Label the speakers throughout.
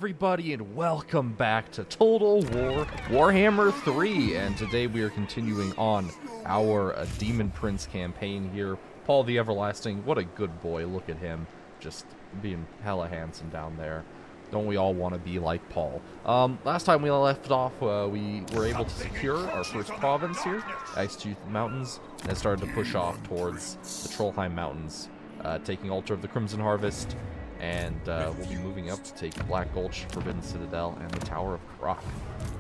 Speaker 1: everybody, and welcome back to Total War Warhammer 3. And today we are continuing on our Demon Prince campaign here. Paul the Everlasting, what a good boy. Look at him, just being hella handsome down there. Don't we all want to be like Paul? Last time we left off, we were able to secure our first province here, Icetooth Mountains, and started to push off towards the Trollheim Mountains, taking Altar of the Crimson Harvest. And we'll be moving up to take Black Gulch, Forbidden Citadel, and the Tower of Krok.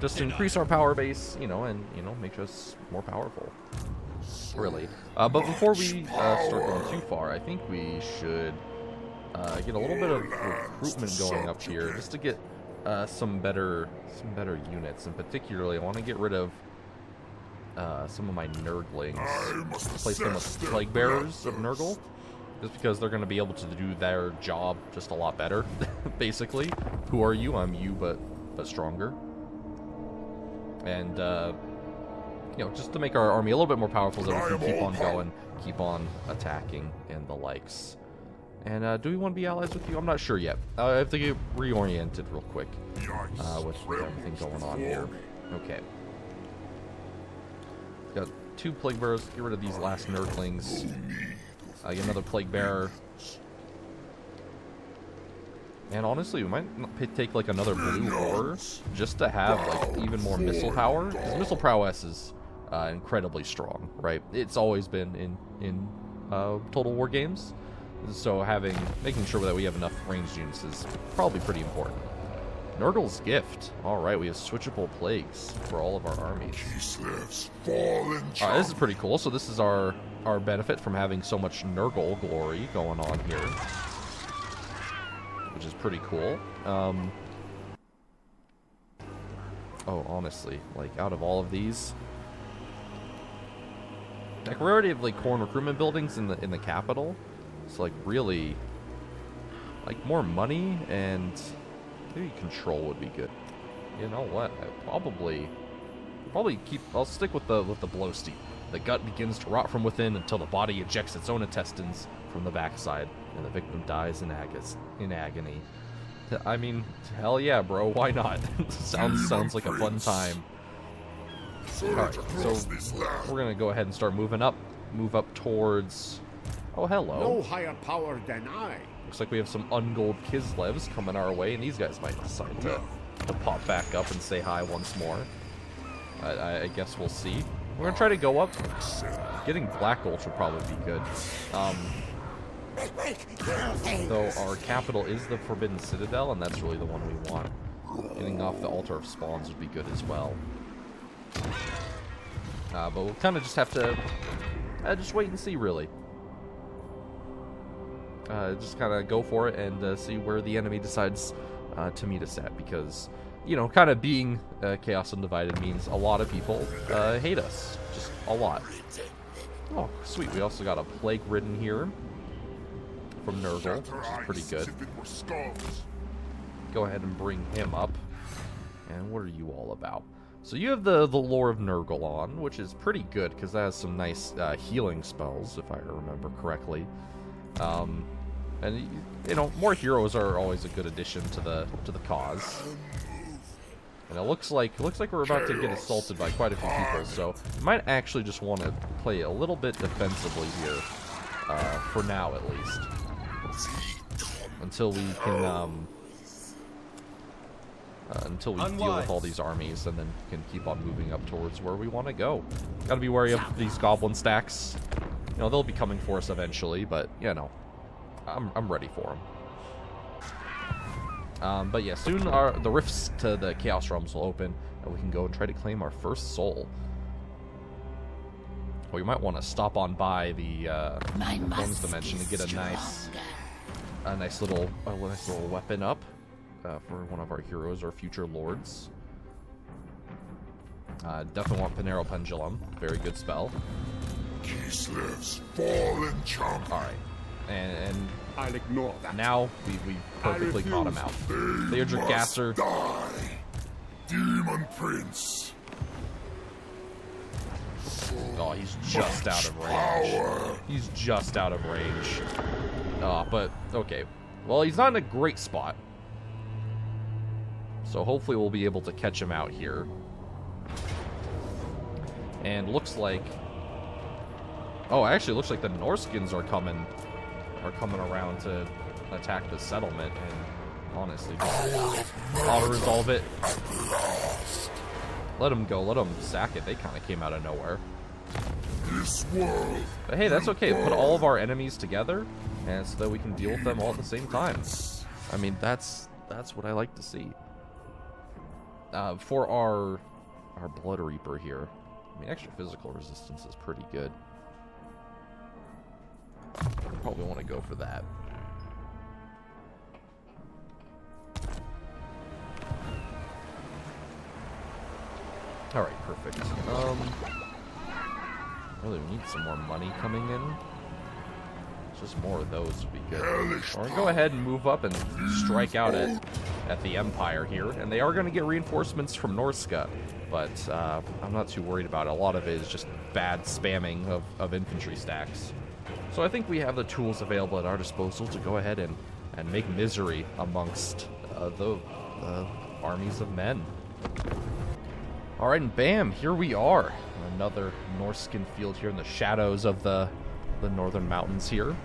Speaker 1: Just to increase our power base, and, make us more powerful. Really. But before we start going too far, I think we should get a little bit of recruitment going up here, just to get some better units. And particularly, I want to get rid of some of my Nurglings. Replace them with Plague Bearers of Nurgle. Just because they're going to be able to do their job just a lot better, basically. Who are you? I'm you, but stronger. And, just to make our army a little bit more powerful so we can keep on going, keep on attacking, and the likes. And, do we want to be allies with you? I'm not sure yet. I have to get reoriented real quick with everything going on here. Okay. Got 2 Plague Bearers. Get rid of these last Nurglings. Get another Plague Bearer. And honestly, we might take like another Blue Ore just to have like even more missile power. Because missile prowess is incredibly strong, right? It's always been in Total War games. So making sure that we have enough ranged units is probably pretty important. Nurgle's Gift. Alright, we have switchable plagues for all of our armies. This is pretty cool. So this is our benefit from having so much Nurgle glory going on here, which is pretty cool. Honestly, like out of all of these, like we already have like core recruitment buildings in the capital, so like really, like more money and maybe control would be good. You know what? I'll stick with the blow steep. The gut begins to rot from within until the body ejects its own intestines from the backside, and the victim dies in agony. I mean, hell yeah, bro. Why not? sounds like a fun time. Alright, so we're gonna go ahead and start moving up. Move up towards... Oh, hello.
Speaker 2: No higher power than I.
Speaker 1: Looks like we have some ungold Kislevs coming our way, and these guys might decide to pop back up and say hi once more. I guess we'll see. We're gonna try to go up. Getting Black Gulch would probably be good. Though our capital is the Forbidden Citadel, and that's really the one we want. Getting off the Altar of Spawns would be good as well. But we'll kind of just have to just wait and see, really. Just kind of go for it and see where the enemy decides to meet us at, because kind of being Chaos Undivided means a lot of people hate us. Just a lot. Oh, sweet. We also got a Plague Ridden here from Nurgle, which is pretty good. Go ahead and bring him up. And what are you all about? So you have the Lore of Nurgle on, which is pretty good, because that has some nice healing spells, if I remember correctly. And more heroes are always a good addition to the cause. And it looks like we're about to get assaulted by quite a few people, so we might actually just want to play a little bit defensively here, for now at least, until we can deal with all these armies, and then can keep on moving up towards where we want to go. Got to be wary of these goblin stacks. They'll be coming for us eventually, but I'm ready for them. But yeah, soon the rifts to the Chaos Realms will open, and we can go and try to claim our first soul. Well, you might want to stop on by the Bones Dimension to get a nice little weapon up for one of our heroes or future lords. Definitely want Panero Pendulum. Very good spell. Alright. And
Speaker 2: I'll ignore that.
Speaker 1: Now we perfectly caught him out. Theodric Gasser.
Speaker 2: Demon Prince.
Speaker 1: Oh, he's just out of range. He's just out of range. But okay. Well, he's not in a great spot. So hopefully we'll be able to catch him out here. And looks like... Oh, actually, it looks like the Norskins are coming around to attack the settlement. And honestly, just auto-resolve it. Let them go. Let them sack it. They kind of came out of nowhere. But hey, that's okay. Put all of our enemies together, and so that we can deal with them all at the same time. I mean, that's what I like to see. For our Blood Reaper here, I mean, extra physical resistance is pretty good. Probably want to go for that. All right, perfect. Really, we need some more money coming in. Just more of those would be good. We're gonna go ahead and move up and strike out at the Empire here, and they are going to get reinforcements from Norska, but I'm not too worried about it. A lot of it is just bad spamming of infantry stacks. So I think we have the tools available at our disposal to go ahead and make misery amongst the armies of men. All right, and bam, here we are. Another Norskin field here in the shadows of the northern mountains here.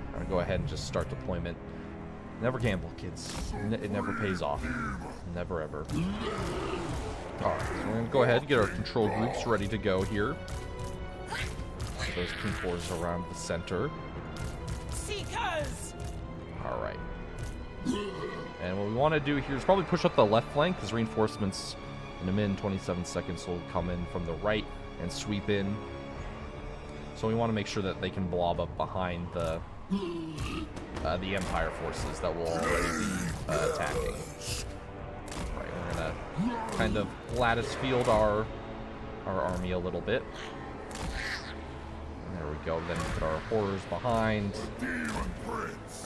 Speaker 1: I'm going to go ahead and just start deployment. Never gamble, kids. It never pays off. Never, ever. All right, so we're going to go ahead and get our control groups ready to go here. Get those P4s around the center.
Speaker 3: Seekers!
Speaker 1: All right. And what we want to do here is probably push up the left flank, because reinforcements in a minute and 27 seconds will come in from the right and sweep in. So we want to make sure that they can blob up behind the Empire forces that will already be attacking. Right, we're gonna kind of lattice field our army a little bit. There we go. Then put our horrors behind.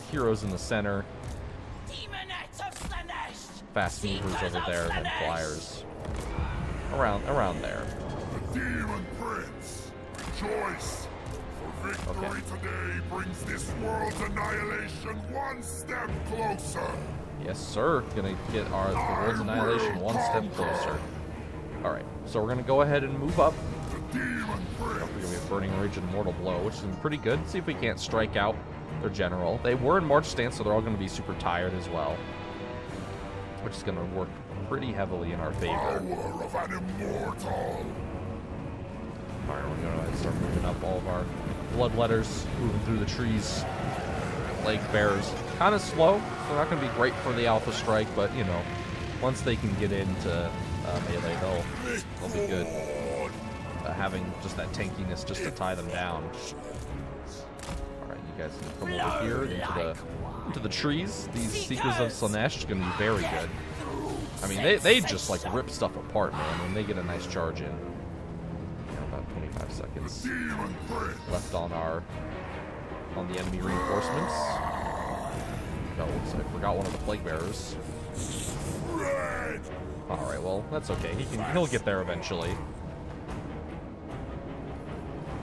Speaker 1: Heroes in the center. Fast movers over there, and flyers around there.
Speaker 4: The Demon Prince, rejoice! For victory today brings this world's annihilation one step closer.
Speaker 1: Yes, sir. Gonna get the world's annihilation one step closer. All right, so we're gonna go ahead and move up.
Speaker 4: The Demon Prince.
Speaker 1: We're gonna be a Burning Rage and Mortal Blow, which is pretty good. See if we can't strike out their general. They were in march stance, so they're all gonna be super tired as well, which is gonna work pretty heavily in our favor.
Speaker 4: Power of an immortal.
Speaker 1: All right, we're gonna start moving up all of our bloodletters, moving through the trees. Plague Bearers, kind of slow. They're not gonna be great for the Alpha Strike, but you know, once they can get into melee, they'll be good. Having just that tankiness just to tie them down. All right, you guys can come over here into the trees. These Seekers of Slaanesh are gonna be very good. I mean, they just like rip stuff apart, man, when they get a nice charge in. About 25 seconds left on the enemy reinforcements. Oh, so I forgot one of the Plague Bearers. All right, well, that's okay. He'll get there eventually.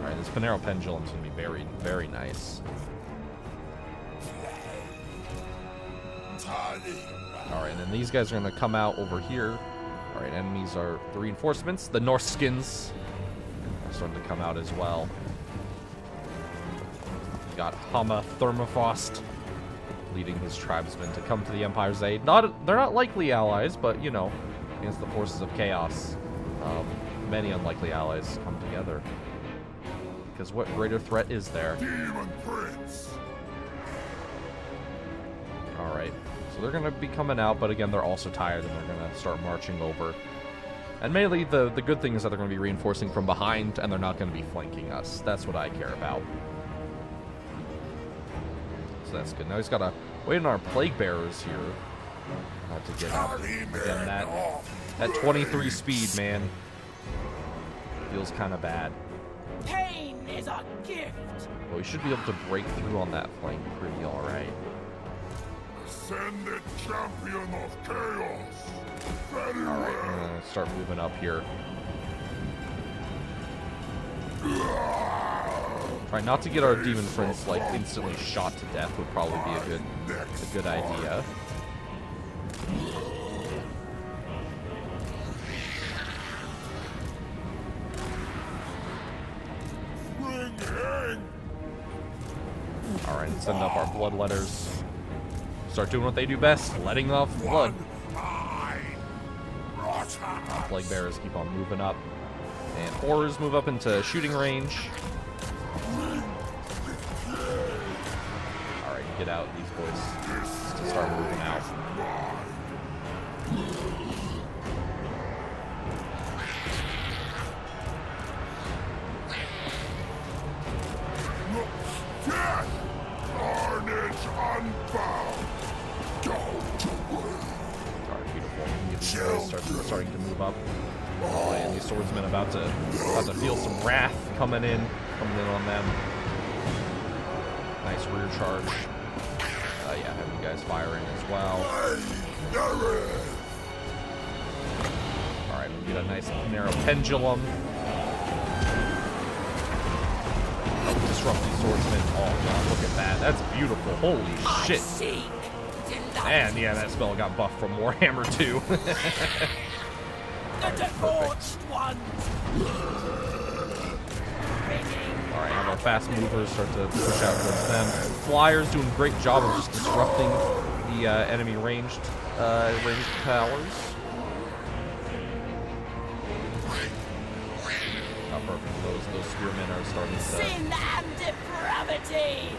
Speaker 1: All right, this Panero Pendulum's gonna be very, very nice. All right, and then these guys are gonna come out over here. All right, enemies are the reinforcements. The Norskins are starting to come out as well. We got Hama Thermophast leading his tribesmen to come to the Empire's aid. They're not likely allies, but you know, against the forces of chaos, many unlikely allies come together. Because what greater threat is there?
Speaker 4: Demon Prince.
Speaker 1: All right, so they're gonna be coming out, but again, they're also tired, and they're gonna start marching over. And mainly, the good thing is that they're gonna be reinforcing from behind, and they're not gonna be flanking us. That's what I care about. So that's good. Now he's gotta wait on our Plague Bearers here to get up. Again, that 23 speed, man, feels kind of bad.
Speaker 3: Pain is a gift.
Speaker 1: Well, we should be able to break through on that flank pretty all right.
Speaker 4: Ascended champion of chaos. Very
Speaker 1: All right, we're gonna start moving up here. Try not to get our Demon Prince like instantly shot to death would probably be a good idea. Alright, send up our bloodletters. Start doing what they do best, letting off blood. Plague bearers keep on moving up. And horrors move up into shooting range. Alright, get out, these boys to start moving out.
Speaker 4: Carnage unbound.
Speaker 1: Alright, beautiful. These guys starting to move up. Oh, and these swordsmen about to feel some wrath coming in on them. Nice rear charge. Yeah, have you guys firing as well. Alright, we get a nice narrow pendulum. Disrupt these swordsmen. Oh god, look at that. That's beautiful. Holy shit. And yeah, that spell got buffed from Warhammer 2.
Speaker 3: The debauched ones.
Speaker 1: Alright, have our fast movers start to push out towards them. Flyers doing a great job of just disrupting the enemy ranged powers. Oh, perfect. Those spearmen are starting to
Speaker 3: Sin and depravity.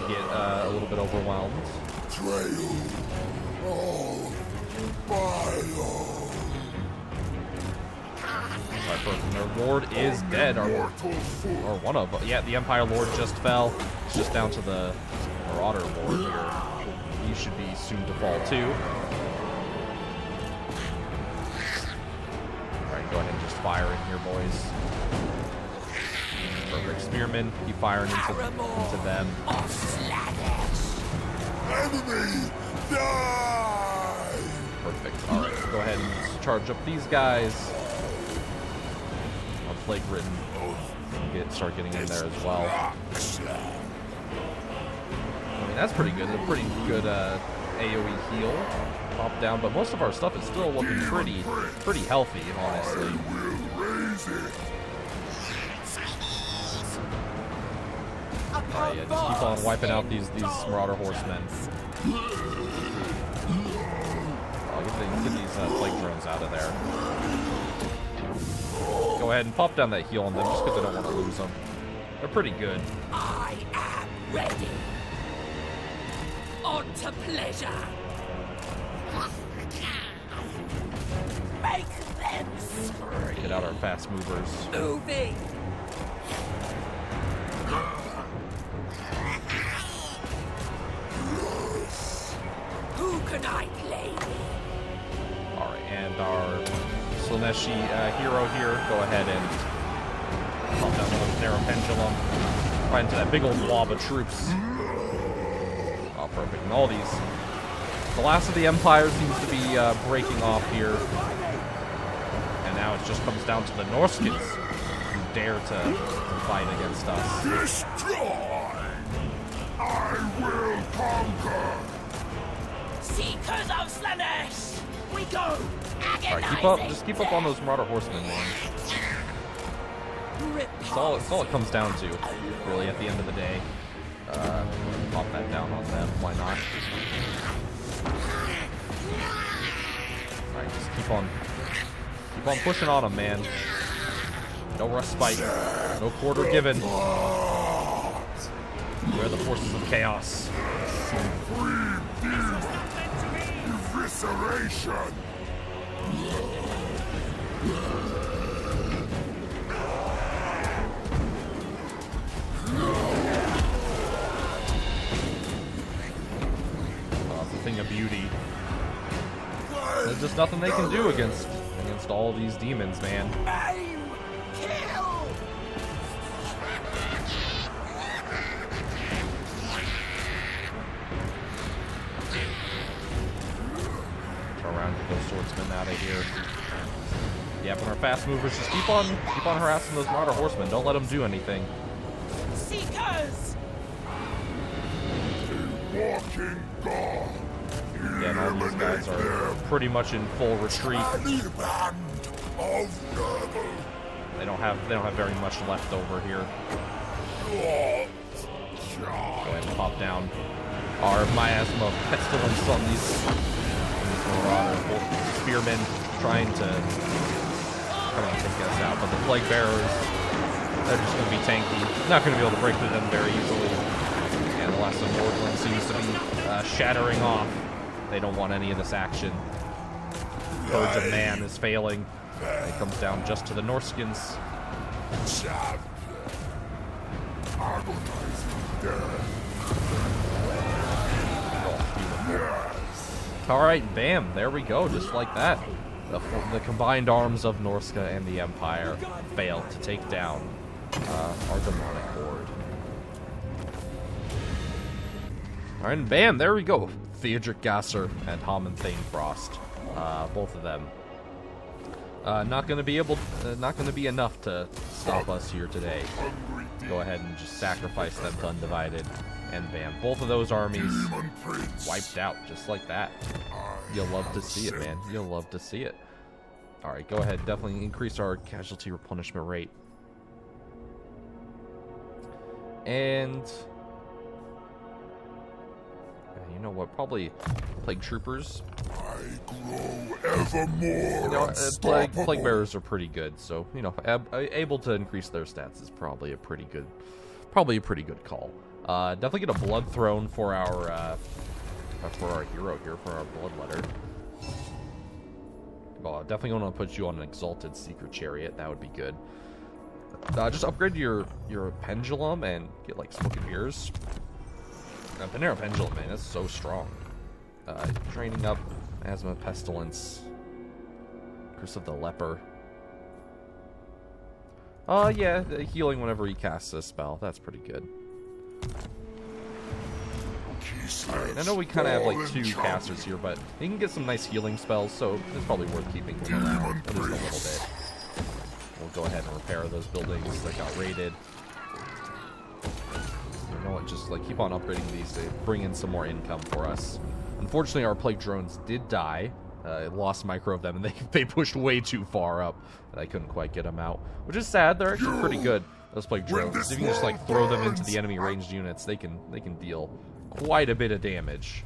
Speaker 1: get a little bit overwhelmed.
Speaker 4: Trail. All vile.
Speaker 1: Alright, perfect. Their lord is dead. Or one of them. Yeah, the Empire Lord just fell. It's just down to the Marauder Lord here. He should be soon to fall too. Alright, go ahead and just fire in here, boys. Perfect. Spearmen, keep firing into them.
Speaker 4: Enemy, die!
Speaker 1: Perfect. Alright, so go ahead and charge up these guys. Our plague ridden. Start getting in there as well. I mean, that's pretty good. A pretty good AoE heal. Pop down, but most of our stuff is still looking pretty healthy, honestly. Alright, yeah, just keep on wiping out these Marauder horsemen. Oh, get these plague drones out of there. Go ahead and pop down that heal on them just because I don't want to lose them. They're pretty good.
Speaker 3: I am ready. On to pleasure. Make them
Speaker 1: Alright, get out our fast movers.
Speaker 3: moving. Who can I play with?
Speaker 1: Alright, and our Slaneshi hero here, go ahead and pop down the narrow pendulum. Right into that big old blob of troops. Oh, perfect. And all these. The last of the Empire seems to be breaking off here. And now it just comes down to the Norskins who dare to fight against us.
Speaker 4: Destroy! I will conquer!
Speaker 3: Seekers of Slanesh! We go!
Speaker 1: Alright, just keep up on those Marauder horsemen, man. It's all it comes down to, really, at the end of the day. Pop that down on them, why not? Alright, just keep on pushing on them, man. No respite, no quarter given. We're the forces of chaos.
Speaker 4: Evisceration!
Speaker 1: It's a thing of beauty. There's just nothing they can do against all these demons, man.
Speaker 3: Aim! Kill!
Speaker 1: Turn around and get those swordsmen out of here. Yeah, but our fast movers just keep on harassing those Marauder horsemen. Don't let them do anything.
Speaker 3: Seekers!
Speaker 4: Walking God!
Speaker 1: Yeah, and all these guys are pretty much in full retreat.
Speaker 4: Tiny band of Nurgle!
Speaker 1: They don't have very much left over here. Go ahead pop down our miasma pestilence on these marauders. Both spearmen trying to take us out, but the plague bearers, they're just going to be tanky. Not going to be able to break through them very easily. And the last of Nurgle seems to be shattering off. They don't want any of this action. Purge of Man is failing. It comes down just to the Norskins. Alright, bam, there we go, just like that. The combined arms of Norska and the Empire failed to take down our demonic horde. Alright, and bam, there we go. Theodric Gasser and Hamon ThaneFrost. Both of them. Not going to be enough to stop us here today. Go ahead and just sacrifice them to Undivided. And bam, both of those armies wiped out just like that. You'll love to see it, man. You'll love to see it. Alright, go ahead. Definitely increase our casualty replenishment rate. And you know what? Probably Plague Troopers. Plague Bearers are pretty good, so you know, able to increase their stats is probably a pretty good call. Definitely get a Blood Throne for our hero here, for our Bloodletter. Well, definitely want to put you on an Exalted Secret Chariot. That would be good. Just upgrade your Pendulum and get like Smoke and Mirrors. Panera Pendulum, man, that's so strong. Training up Asthma Pestilence. Curse of the Leper. Yeah, healing whenever he casts a spell. That's pretty good. Alright, I know we kind of have like two casters here, but he can get some nice healing spells, so it's probably worth keeping them around at least a little bit. We'll go ahead and repair those buildings that got raided. You know what, just like keep on upgrading these to bring in some more income for us. Unfortunately, our plague drones did die. Lost micro of them, and they pushed way too far up, and I couldn't quite get them out, which is sad. They're actually pretty good, those plague drones. If you can just like throw them into the enemy ranged units, they can deal quite a bit of damage.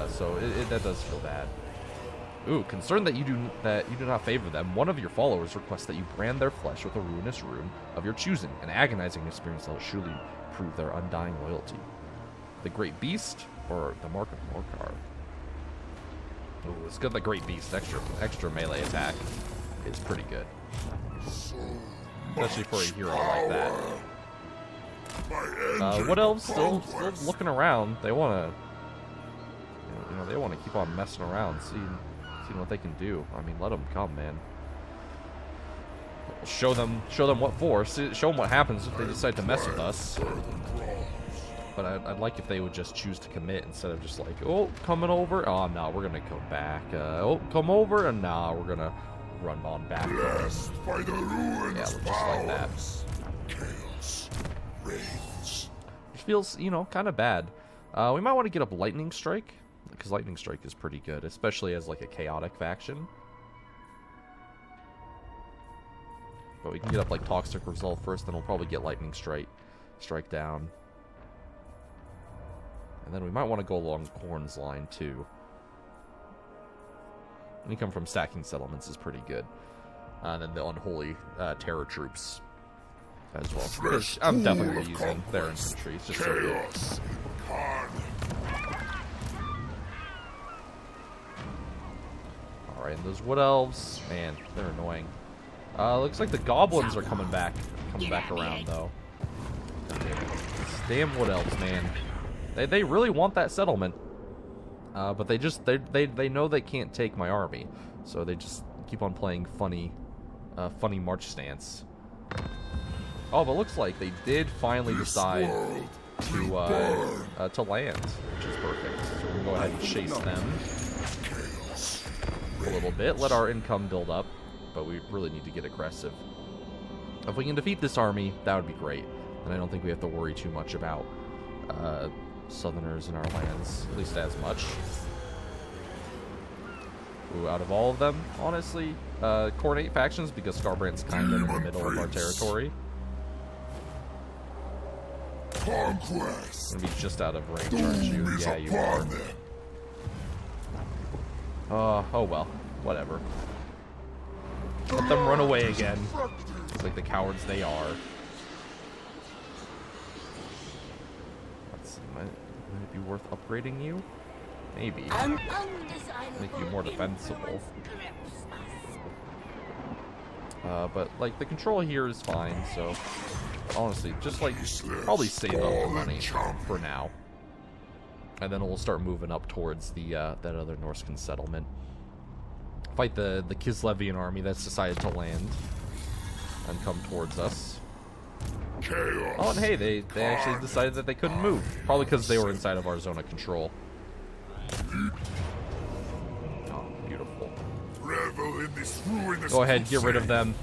Speaker 1: So that does feel bad. Ooh, concerned that you do not favor them. One of your followers requests that you brand their flesh with a ruinous rune of your choosing, an agonizing experience that will surely prove their undying loyalty. The Great Beast or the Mark of Morkar? Ooh, it's good. The Great Beast extra melee attack is pretty good, especially for a hero like that. What else? Still looking around. They want to, they want to keep on messing around, seeing what they can do. I mean, let them come, man. Show them what for. Show them what happens if they decide to mess with us. But I'd like if they would just choose to commit instead of just like, oh, coming over. Oh no, we're gonna go back. Oh, come over, and nah, we're gonna run on back. Yeah, just like that. Chaos reigns. Which feels, kind of bad. We might want to get up Lightning Strike, because Lightning Strike is pretty good, especially as like a chaotic faction. But we can get up like Toxic Resolve first, then we'll probably get Lightning Strike down. And then we might want to go along Korn's line too. Income from stacking settlements is pretty good. And then the Unholy Terror Troops as well. Because I'm definitely using their infantry. It's just so good. Alright, and those Wood Elves, man, they're annoying. Looks like the Goblins are coming back around though. Damn Wood Elves, man. They really want that settlement, but they know they can't take my army, so they just keep on playing funny march stance. Oh, but looks like they did finally decide to land, which is perfect. So we're gonna go ahead and chase them a little bit, let our income build up, but we really need to get aggressive. If we can defeat this army, that would be great, and I don't think we have to worry too much about Southerners in our lands, at least as much. Ooh, out of all of them, honestly, coordinate factions, because Scarbrand's kind of in the middle of our territory.
Speaker 4: Conquest.
Speaker 1: Gonna be just out of range, aren't you?
Speaker 4: Doom is
Speaker 1: Yeah, you
Speaker 4: upon
Speaker 1: are.
Speaker 4: them.
Speaker 1: Oh well, whatever. Let them run away again. It's like the cowards they are. Let's see, might it be worth upgrading you? Maybe. Make you more defensible. But like the control here is fine, so honestly, just like probably save up the money for now. And then we'll start moving up towards the that other Norscan settlement. Fight the Kislevian army that's decided to land and come towards us.
Speaker 4: Chaos.
Speaker 1: Oh, and hey, they actually decided that they couldn't move. Probably because they were inside of our zone of control. Oh, beautiful.
Speaker 4: Revel in this ruinous
Speaker 1: Go ahead, get rid of
Speaker 4: crusade.
Speaker 1: them.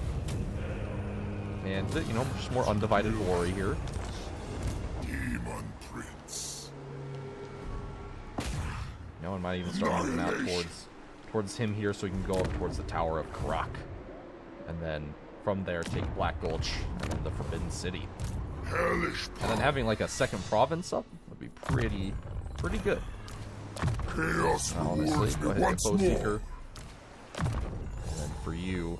Speaker 1: And, you know, just more undivided glory here.
Speaker 4: Demon Prince.
Speaker 1: No one might even start moving out towards him here so we can go up towards the Tower of Karak. And then from there take Black Gulch and then the Forbidden City.
Speaker 4: Hellish
Speaker 1: And then having like a second province up would be pretty good.
Speaker 4: chaos
Speaker 1: Honestly,
Speaker 4: rewards
Speaker 1: go
Speaker 4: me
Speaker 1: ahead and
Speaker 4: once
Speaker 1: Foe
Speaker 4: more.
Speaker 1: Seeker. And then for you,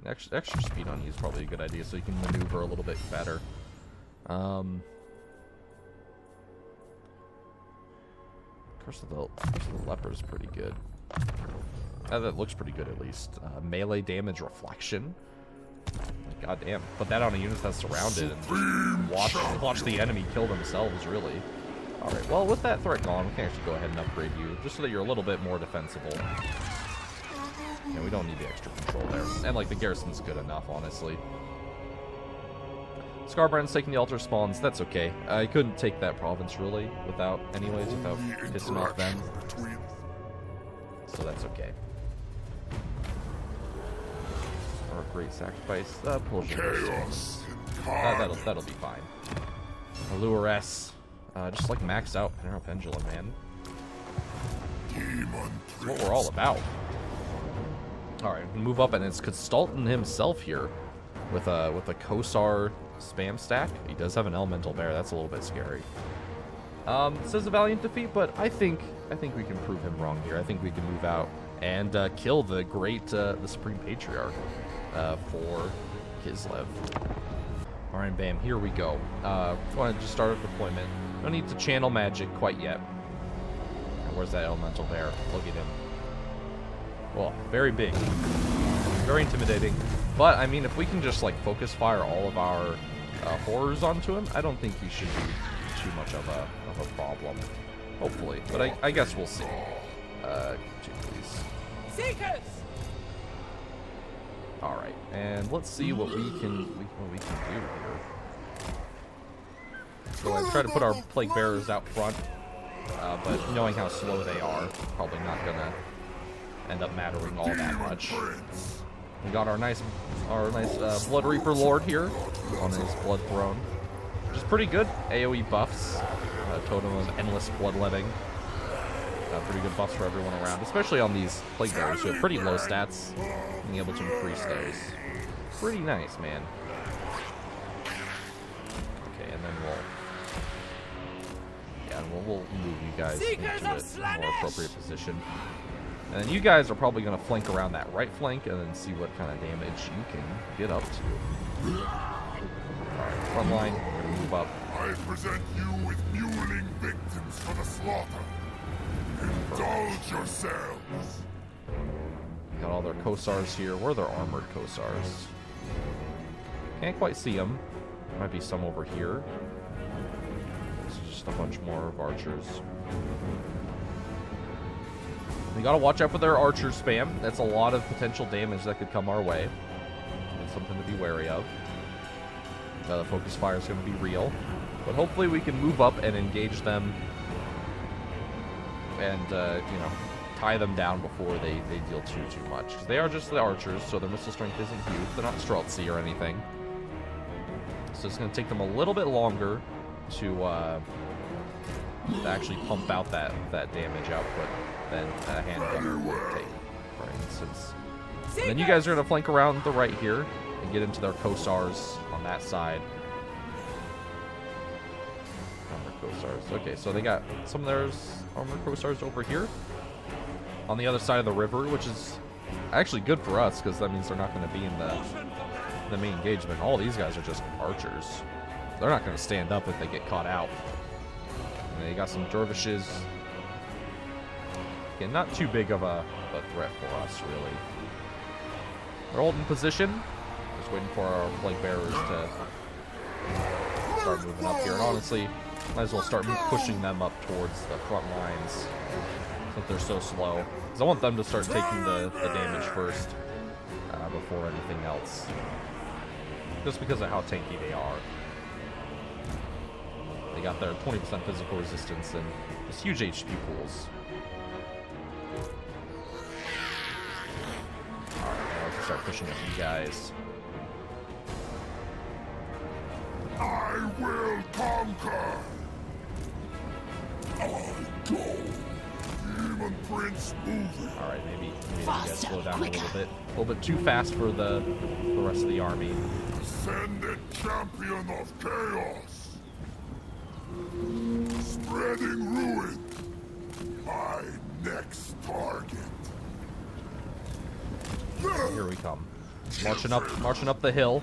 Speaker 1: extra speed on you is probably a good idea, so you can maneuver a little bit better. Curse of the Leper is pretty good. That looks pretty good at least. Melee damage reflection. God damn. Put that on a unit that's surrounded and watch the enemy kill themselves, really. Alright, well, with that threat gone, we can actually go ahead and upgrade you, just so that you're a little bit more defensible. Yeah, we don't need the extra control there. And, like, the garrison's good enough, honestly. Scarbrand's taking the altar spawns, that's okay. I couldn't take that province, really, without pissing off them. So that's okay. Or a great sacrifice. Pulsion.
Speaker 4: Chaos.
Speaker 1: That'll be fine. Allure S. Just like max out Panera Pendulum, man.
Speaker 4: Demon
Speaker 1: That's what we're all about. Alright, we move up and it's Castalton himself here with a Kosar spam stack. He does have an Elemental Bear, that's a little bit scary. It says a valiant defeat, but I think we can prove him wrong here. I think we can move out and kill the great the Supreme Patriarch for Kislev. Alright, bam, here we go. Go ahead and just start a deployment. No need to channel magic quite yet. And where's that Elemental Bear? Look at him. Well, very big. Very intimidating. But, I mean, if we can just, like, focus fire all of our horrors onto him, I don't think he should be too much of a problem. Hopefully. But I guess we'll see. Please.
Speaker 3: Seekers!
Speaker 1: Alright, and let's see what we can do here. So let's try to put our Plague Bearers out front. But knowing how slow they are, probably not gonna end up mattering all that much. We got our nice Blood Reaper Lord here on his Blood Throne, which is pretty good. AoE buffs, Totem of Endless Bloodletting. Pretty good buffs for everyone around, especially on these Plague Bearers who have pretty low stats. Being able to increase those, pretty nice, man. Okay, and then we'll move you guys into a more appropriate position. And then you guys are probably going to flank around that right flank and then see what kind of damage you can get up to. Alright, front line, we're going to move up.
Speaker 4: I present you with mewling victims for the slaughter. Indulge yourselves.
Speaker 1: Got all their Kosars here. Where are their armored Kosars? Can't quite see them. There might be some over here. This is just a bunch more of archers. We gotta watch out for their archer spam. That's a lot of potential damage that could come our way. It's something to be wary of. The focus fire is going to be real. But hopefully we can move up and engage them and, you know, tie them down before they deal too much. Because they are just the archers, so their missile strength isn't huge. They're not Streltsy or anything. So it's going to take them a little bit longer to actually pump out that damage output than a handgunner would take, for instance. And then you guys are going to flank around the right here and get into their Kosars on that side. Armored co-stars. Okay, so they got some of their armored co-stars over here on the other side of the river, which is actually good for us because that means they're not going to be in the main engagement. All these guys are just archers. They're not going to stand up if they get caught out. And they got some dervishes. Again, not too big of a threat for us, really. They're holding position. Just waiting for our plague bearers to start moving up here. And honestly, might as well start pushing them up towards the front lines since they're so slow. Because I want them to start taking the damage first before anything else. Just because of how tanky they are. They got their 20% physical resistance and just huge HP pools. Alright, now let's start pushing at you guys.
Speaker 4: I will conquer. I go. Demon Prince moving.
Speaker 1: Alright, maybe you guys slow down a little bit too fast for the rest of the army.
Speaker 4: Ascended champion of chaos. Spreading ruin. My next target.
Speaker 1: Here we come. Marching up the hill.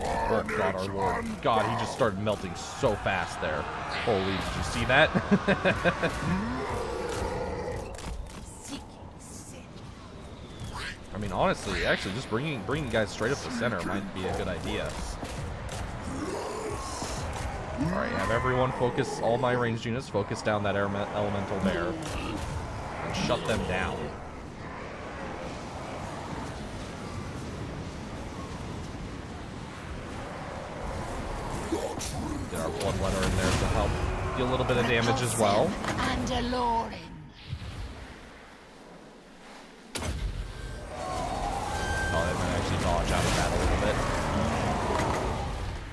Speaker 1: Oh god, our lord. God, he just started melting so fast there. Holy, did you see that? I mean, honestly, actually, just bringing guys straight up the center might be a good idea. Alright, have everyone focus, all my ranged units, focus down that elemental bear. And shut them down. Get our bloodletter in there to help do a little bit of damage as well.
Speaker 3: And alluring.
Speaker 1: Oh, they might actually dodge out of that a little bit.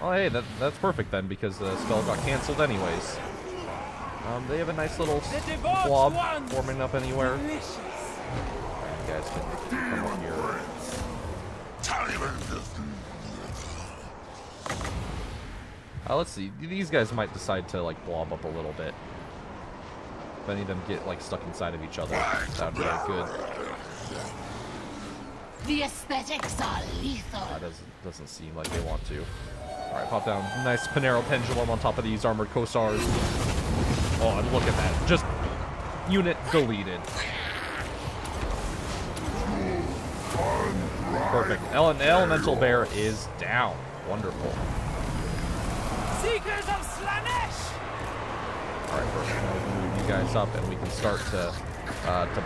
Speaker 1: Oh, hey, that's perfect then, because the spell got canceled anyways. They have a nice little blob forming up anywhere. You guys can come up here. Let's see. These guys might decide to like blob up a little bit. If any of them get like stuck inside of each other, that would be good.
Speaker 3: The aesthetics are lethal.
Speaker 1: Doesn't seem like they want to. All right, pop down. Nice Panero pendulum on top of these armored Kosars. Oh, and look at that. Just unit deleted. Perfect. Elemental Bear is down. Wonderful.
Speaker 3: Seekers of Slanesh!
Speaker 1: Alright, first we'll move you guys up and we can start to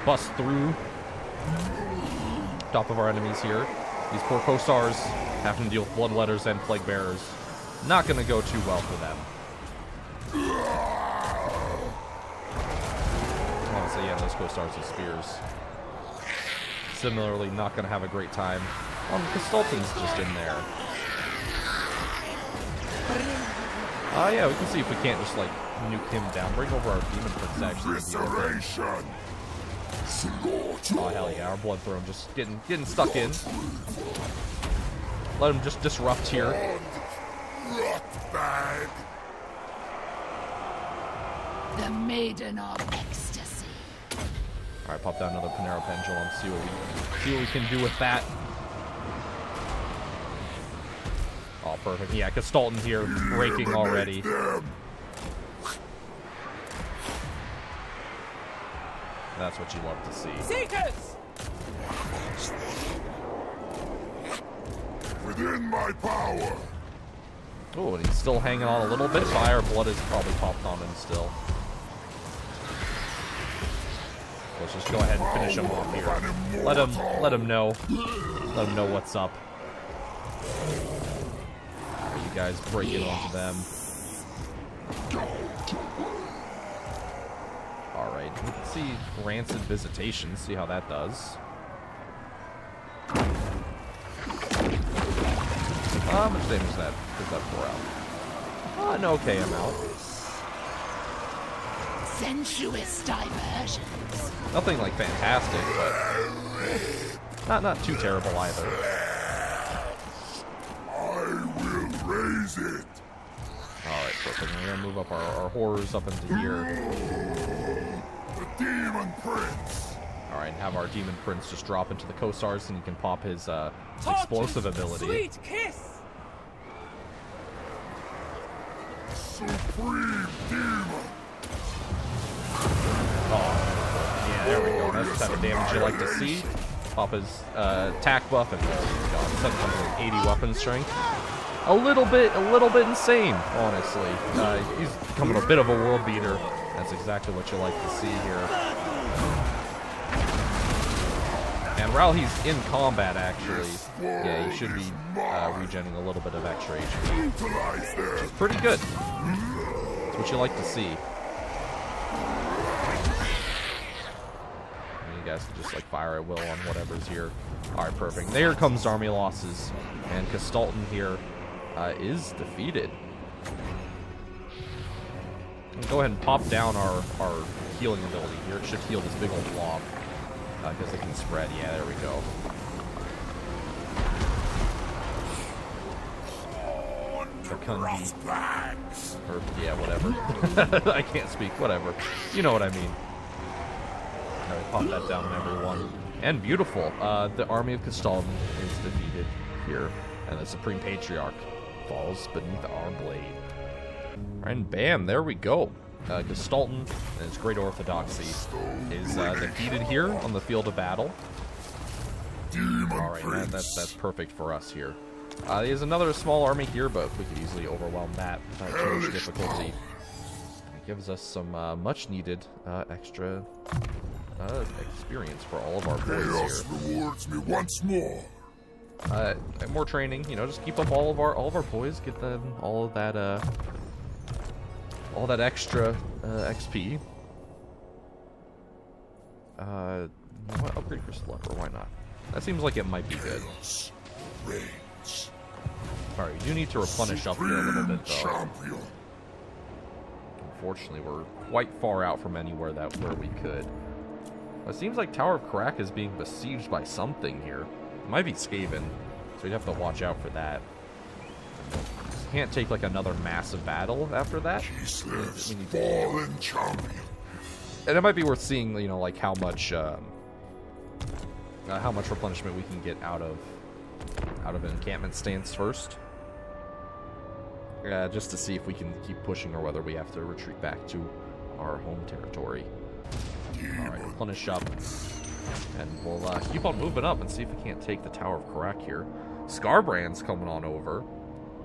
Speaker 1: bust through top of our enemies here. These poor Kosars having to deal with bloodletters and plague bearers. Not going to go too well for them. Honestly, yeah, those Kosars with spears. Similarly, not going to have a great time. Sultan's just in there. Yeah, we can see if we can't just, like, nuke him down. Bring over our Demon Prince, actually. Oh, hell yeah, our Blood Throne just getting stuck in. Let him just disrupt here.
Speaker 3: The Maiden of Ecstasy.
Speaker 1: Alright, pop down another Panero Pendulum, see what we can do with that. Oh, perfect. Yeah, Gestalten here, breaking already. That's what you love to see.
Speaker 3: Seekers!
Speaker 4: Within my power.
Speaker 1: Oh, and he's still hanging on a little bit. Fire blood is probably popped on him still. Let's just go ahead and finish him off here. Let him know. Let him know what's up. You guys break it onto them. Alright, let's see Rancid Visitation, see how that does. How much damage does that pour out? An okay amount.
Speaker 3: sensuous diversions.
Speaker 1: Nothing like fantastic, but not too terrible either.
Speaker 4: I will raise it.
Speaker 1: Alright, perfect. We're gonna move up our horrors up into here.
Speaker 4: The Demon Prince.
Speaker 1: Alright, and have our Demon Prince just drop into the Cossars and he can pop his explosive ability.
Speaker 3: Sweet kiss.
Speaker 4: Supreme Demon.
Speaker 1: Oh, yeah, there we go. That's the type of damage you like to see. Pop his attack buff and 780 weapon strength. A little bit insane, honestly. He's becoming a bit of a world beater. That's exactly what you like to see here. And while he's in combat, actually, yeah, he should be regenerating a little bit of extra HP, which is pretty good. That's what you like to see. You guys can just like fire at will on whatever's here. Alright, perfect. There comes army losses. And Castalton here is defeated. We'll go ahead and pop down our healing ability here. It should heal this big old blob. Because it can spread. Yeah, there we go. Or, yeah, whatever. I can't speak. Whatever. You know what I mean. Alright, pop that down on everyone. And beautiful. The army of Castalton is defeated here. And the Supreme Patriarch falls beneath our blade. And bam, there we go. Castalton and his great orthodoxy is defeated here on the field of battle. Alright, man, that's perfect for us here. There's another small army here, but we could easily overwhelm that without too much difficulty. It gives us some much needed extra experience for all of our boys here.
Speaker 4: Rewards me once more.
Speaker 1: And more training, you know, just keep up all of our boys, get them all of that extra XP. What, upgrade Crystal Leper? Why not? That seems like it might be good. Alright, you do need to replenish up here a little bit, though. Unfortunately, we're quite far out from anywhere where we could. It seems like Tower of Karak is being besieged by something here. It might be Skaven, so we'd have to watch out for that. Can't take like another massive battle after that.
Speaker 4: Fallen champion.
Speaker 1: And it might be worth seeing, you know, like how much replenishment we can get out of an encampment stance first. Just to see if we can keep pushing or whether we have to retreat back to our home territory. Alright, replenish up. And we'll keep on moving up and see if we can't take the Tower of Karak here. Scarbrand's coming on over.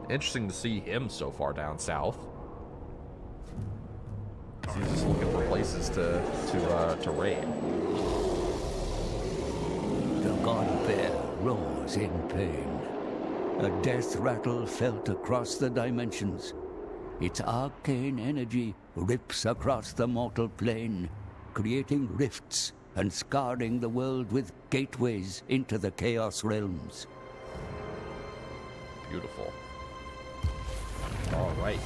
Speaker 1: Interesting to see him so far down south. He's just looking for places to raid.
Speaker 5: The god bear roars in pain. A death rattle felt across the dimensions. Its arcane energy rips across the mortal plane, creating rifts and scarring the world with gateways into the Chaos realms.
Speaker 1: Beautiful. Alright,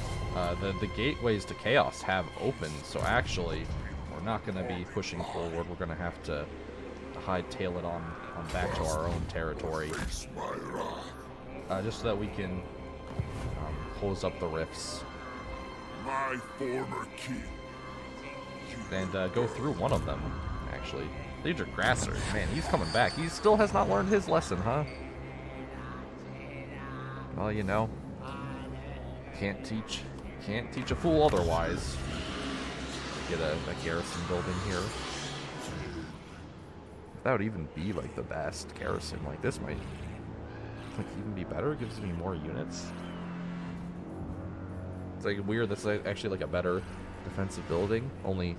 Speaker 1: the gateways to Chaos have opened, so actually, we're not going to be pushing forward. We're going to have to hightail it on back to our own territory. Just so that we can close up the rifts.
Speaker 4: My former king.
Speaker 1: And go through one of them, actually. Daedric Grasser, man, he's coming back. He still has not learned his lesson, huh? Well, you know. Can't teach a fool otherwise. Get a garrison building here. That would even be like the best garrison. Like this might like even be better. It gives me more units. It's like weird. That's actually like a better defensive building. Only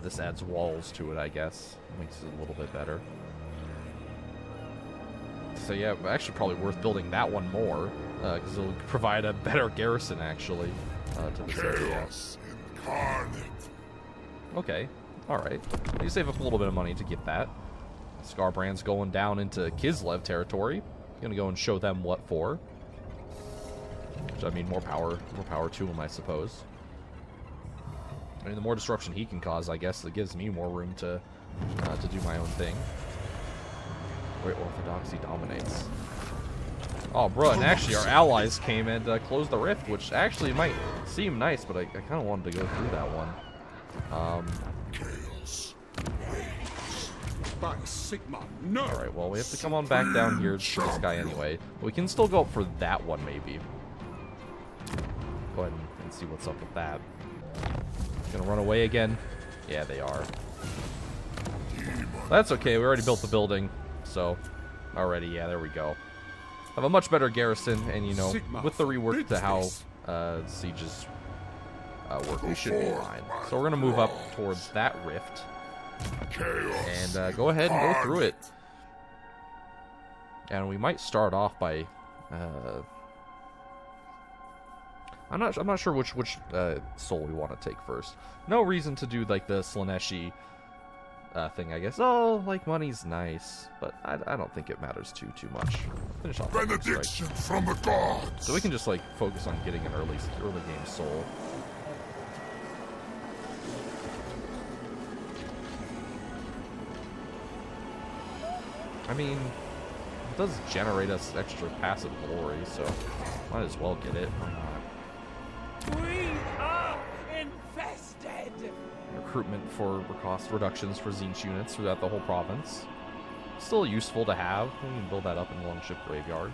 Speaker 1: this adds walls to it, I guess. Makes it a little bit better. So yeah, actually probably worth building that one more, because it'll provide a better garrison, actually, to this area.
Speaker 4: Incarnate.
Speaker 1: Okay, alright. You save up a little bit of money to get that. Scarbrand's going down into Kislev territory. Gonna go and show them what for. Which, I mean, more power to him, I suppose. I mean, the more disruption he can cause, I guess, it gives me more room to do my own thing. Great Orthodoxy dominates. Oh, bro, and actually our allies came and closed the rift, which actually might seem nice, but I kind of wanted to go through that one.
Speaker 2: Chaos reigns. By Sigma, no.
Speaker 1: Alright, well, we have to come on back down here to this guy anyway. We can still go up for that one, maybe. Go ahead and see what's up with that. Gonna run away again? Yeah, they are. That's okay, we already built the building, so... Already, yeah, there we go. Have a much better garrison, and, you know, with the rework to how sieges work, we should be fine. So we're gonna move up towards that rift. And go ahead and go through it. And we might start off by... I'm not sure which soul we want to take first. No reason to do like the Slaneshi thing, I guess. Oh, like money's nice, but I don't think it matters too much. Finish off.
Speaker 4: Benediction from the gods.
Speaker 1: So we can just like focus on getting an early game soul. I mean, it does generate us extra passive glory, so might as well get it. Why not?
Speaker 3: We are infested.
Speaker 1: Recruitment for cost reductions for Tzeentch units throughout the whole province. Still useful to have. We can build that up in the Longship Graveyard.